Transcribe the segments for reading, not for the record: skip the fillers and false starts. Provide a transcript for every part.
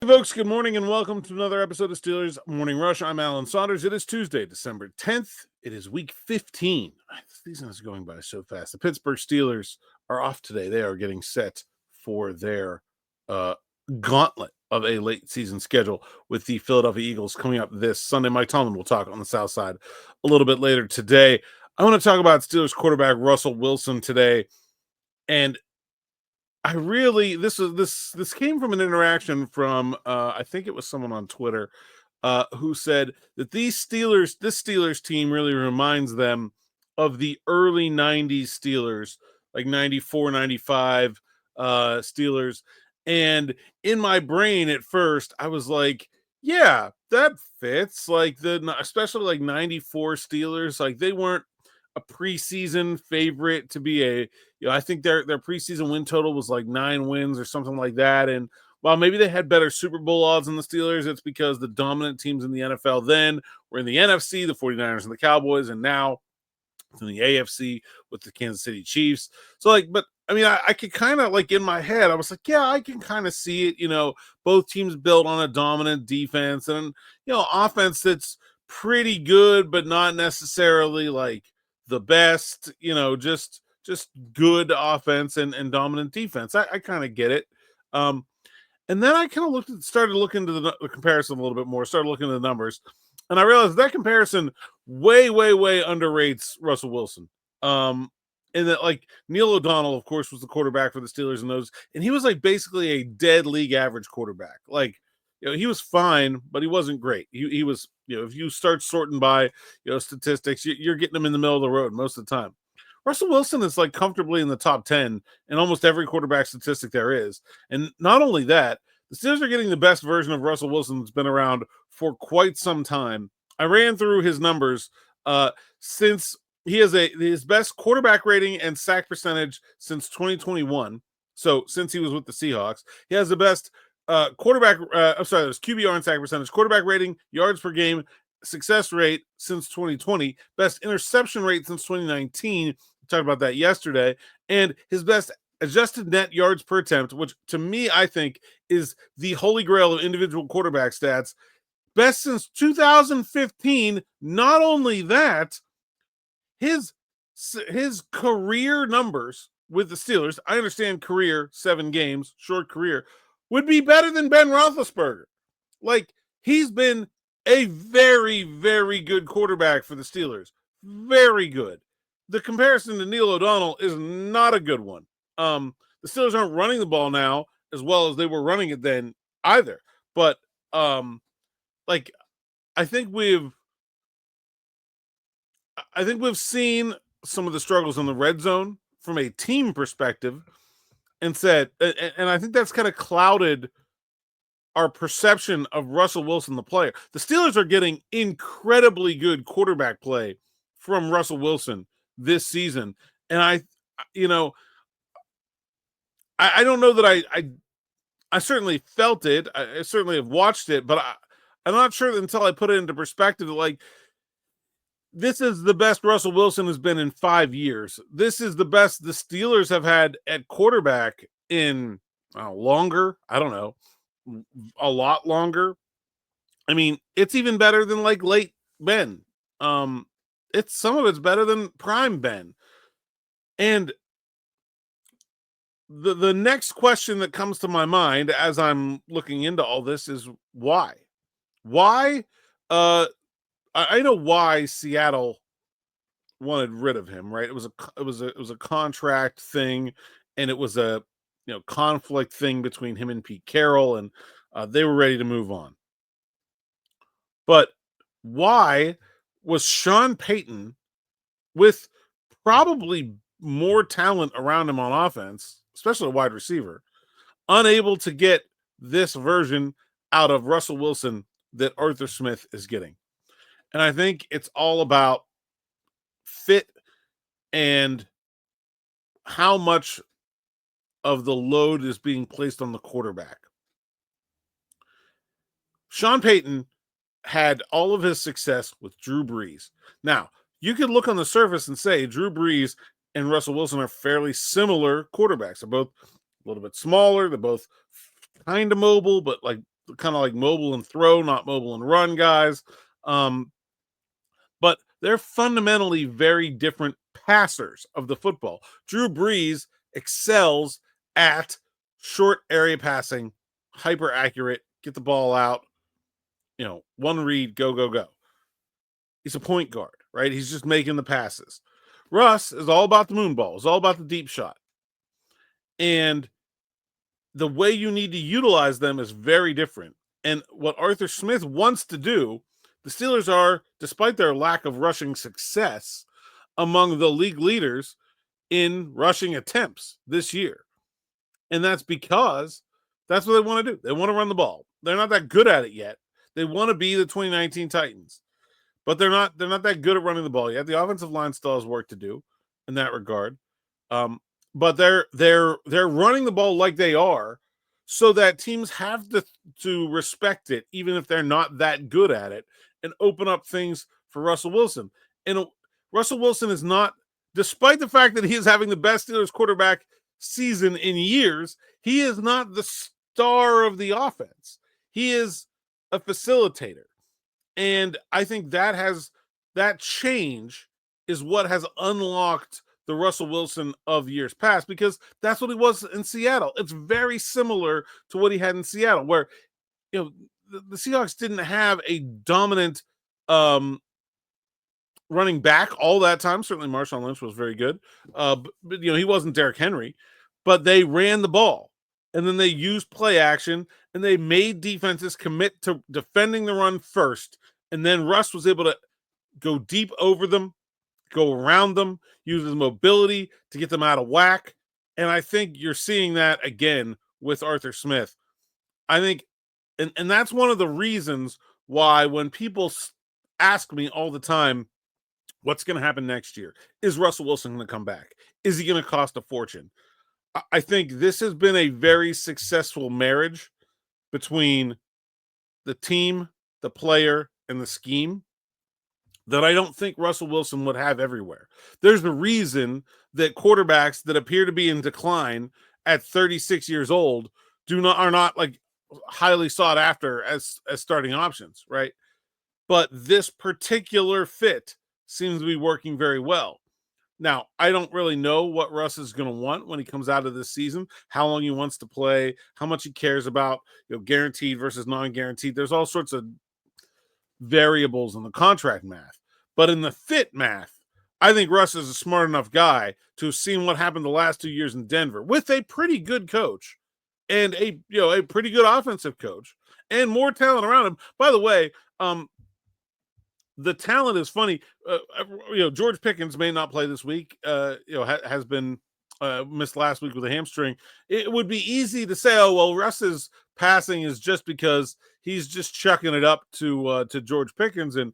Hey folks, good morning and welcome to another episode of Steelers Morning Rush. I'm Alan Saunders. It is Tuesday, December 10th. It is week 15. The season is going by so fast. The Pittsburgh Steelers are off today. They are getting set for their gauntlet of a late season schedule with the Philadelphia Eagles coming up this Sunday. Mike Tomlin will talk on the South Side a little bit later today. I want to talk about Steelers quarterback Russell Wilson today. And I really this came from an interaction from I think it was someone on Twitter who said that this Steelers team really reminds them of the early 90s Steelers, like 94, 95 Steelers. And in my brain at first, I was like, yeah, that fits. Like especially like 94 Steelers, like they weren't a preseason favorite to be I think their preseason win total was like 9 wins or something like that. And while maybe they had better Super Bowl odds than the Steelers, it's because the dominant teams in the NFL then were in the NFC, the 49ers and the Cowboys, and now it's in the AFC with the Kansas City Chiefs. So but I mean, I could kind of like in my head, I was like, yeah, I can kind of see it. Both teams built on a dominant defense and, offense that's pretty good, but not necessarily like the best, just good offense and dominant defense. I kind of get it. And then I kind of started looking into the comparison a little bit more, started looking at the numbers, and I realized that comparison way, way, way underrates Russell Wilson. And that like Neil O'Donnell, of course, was the quarterback for the Steelers and he was like basically a dead league average quarterback. Like, he was fine, but he wasn't great. He was, if you start sorting by, statistics, you're getting him in the middle of the road most of the time. Russell Wilson is like comfortably in the top 10 in almost every quarterback statistic there is. And not only that, the Steelers are getting the best version of Russell Wilson that's been around for quite some time. I ran through his numbers since he has his best quarterback rating and sack percentage since 2021. So since he was with the Seahawks, he has the best there's QBR and sack percentage, quarterback rating, yards per game, success rate since 2020, best interception rate since 2019. We talked about that yesterday, and his best adjusted net yards per attempt, which to me I think is the holy grail of individual quarterback stats, best since 2015. Not only that, his career numbers with the Steelers, I understand career 7 games, short career, would be better than Ben Roethlisberger. Like, he's been a very, very good quarterback for the Steelers. Very good. The comparison to Neil O'Donnell is not a good one. The Steelers aren't running the ball now as well as they were running it then either. But I think we've seen some of the struggles in the red zone from a team perspective and I think that's kind of clouded our perception of Russell Wilson, the player. The Steelers are getting incredibly good quarterback play from Russell Wilson this season. And I don't know that I certainly felt it. I certainly have watched it, but I'm not sure until I put it into perspective that, like, this is the best Russell Wilson has been in 5 years. This is the best the Steelers have had at quarterback in longer. I don't know. A lot longer. I mean, it's even better than like late Ben. Some of it's better than prime Ben. And the next question that comes to my mind as I'm looking into all this is why? Why? I know why Seattle wanted rid of him, right? It was a contract thing, and it was a conflict thing between him and Pete Carroll, and they were ready to move on. But why was Sean Payton, with probably more talent around him on offense, especially a wide receiver, unable to get this version out of Russell Wilson that Arthur Smith is getting? And I think it's all about fit and how much of the load is being placed on the quarterback. Sean Payton had all of his success with Drew Brees. Now, you could look on the surface and say Drew Brees and Russell Wilson are fairly similar quarterbacks. They're both a little bit smaller. They're both kind of mobile, but like kind of like mobile and throw, not mobile and run guys. But they're fundamentally very different passers of the football. Drew Brees excels at short area passing, hyper accurate, get the ball out, one read, go, go, go. He's a point guard, right? He's just making the passes. Russ is all about the moon ball. It's all about the deep shot. And the way you need to utilize them is very different. And what Arthur Smith wants to do, the Steelers are, despite their lack of rushing success, among the league leaders in rushing attempts this year. And that's because that's what they want to do. They want to run the ball. They're not that good at it yet. They want to be the 2019 Titans. But they're not that good at running the ball yet. The offensive line still has work to do in that regard. But they're running the ball like they are, so that teams have to respect it, even if they're not that good at it, and open up things for Russell Wilson. And Russell Wilson is not, despite the fact that he is having the best Steelers quarterback season in years, he is not the star of the offense. He is a facilitator. And I think that change is what has unlocked the Russell Wilson of years past, because that's what he was in Seattle. It's very similar to what he had in Seattle, where the Seahawks didn't have a dominant running back all that time. Certainly Marshawn Lynch was very good. But he wasn't Derrick Henry, but they ran the ball. And then they used play action, and they made defenses commit to defending the run first. And then Russ was able to go deep over them, go around them, use his mobility to get them out of whack. And I think you're seeing that again with Arthur Smith. I think, and that's one of the reasons why when people ask me all the time, what's going to happen next year? Is Russell Wilson going to come back? Is he going to cost a fortune? I think this has been a very successful marriage between the team, the player, and the scheme that I don't think Russell Wilson would have everywhere. There's the reason that quarterbacks that appear to be in decline at 36 years old are not like highly sought after as starting options, right? But this particular fit seems to be working very well. Now, I don't really know what Russ is going to want when he comes out of this season, how long he wants to play, how much he cares about, guaranteed versus non-guaranteed. There's all sorts of variables in the contract math. But in the fit math, I think Russ is a smart enough guy to have seen what happened the last 2 years in Denver with a pretty good coach and a pretty good offensive coach and more talent around him. By the way, the talent is funny. George Pickens may not play this week. Has been missed last week with a hamstring. It would be easy to say, oh well, Russ's passing is just because he's just chucking it up to George Pickens, and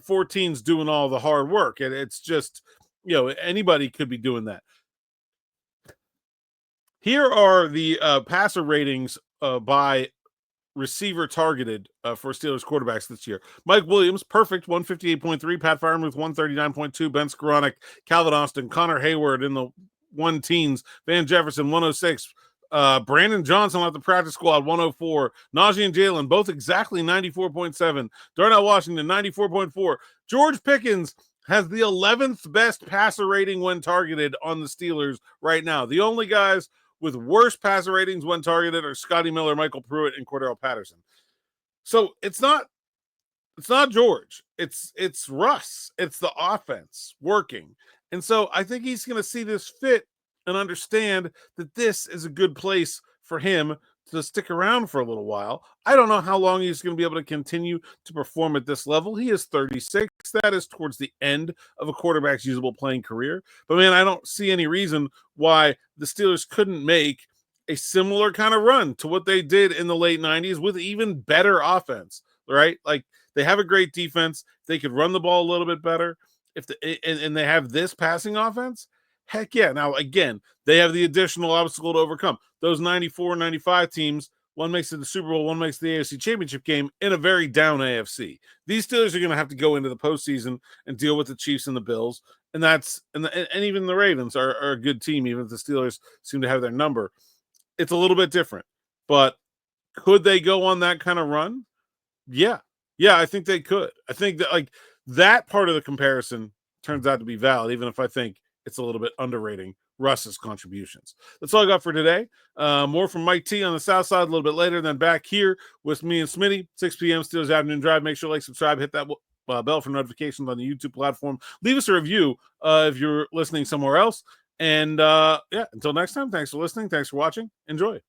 14's doing all the hard work, and it's just anybody could be doing that. Here are the passer ratings by receiver targeted for Steelers quarterbacks this year. Mike Williams, perfect, 158.3. Pat Freiermuth, 139.2. Ben Skoranek, Calvin Austin, Connor Hayward in the 1-teens. Van Jefferson, 106. Brandon Johnson off the practice squad, 104. Najee and Jalen, both exactly 94.7. Darnell Washington, 94.4. George Pickens has the 11th best passer rating when targeted on the Steelers right now. The only guys with worse passer ratings when targeted are Scotty Miller, Michael Pruitt, and Cordell Patterson. So it's not George. It's Russ. It's the offense working. And so I think he's going to see this fit and understand that this is a good place for him to stick around for a little while. I don't know how long he's going to be able to continue to perform at this level. He is 36. That is towards the end of a quarterback's usable playing career. But, man, I don't see any reason why the Steelers couldn't make a similar kind of run to what they did in the late 90s with even better offense, right? Like, they have a great defense. They could run the ball a little bit better. And they have this passing offense, heck yeah. Now, again, they have the additional obstacle to overcome. Those 94, 95 teams, one makes it the Super Bowl, one makes the AFC Championship game in a very down AFC. These Steelers are going to have to go into the postseason and deal with the Chiefs and the Bills. And even the Ravens are a good team, even if the Steelers seem to have their number. It's a little bit different. But Could they go on that kind of run? Yeah. Yeah, I think they could. I think that like that part of the comparison turns out to be valid, even if I think it's a little bit underrating Russ's contributions. That's all I got for today. More from Mike T on the South Side a little bit later, then back here with me and Smitty, 6 p.m. Steelers Afternoon Drive. Make sure to like, subscribe, hit that bell for notifications on the YouTube platform. Leave us a review if you're listening somewhere else. And yeah, until next time, thanks for listening. Thanks for watching. Enjoy.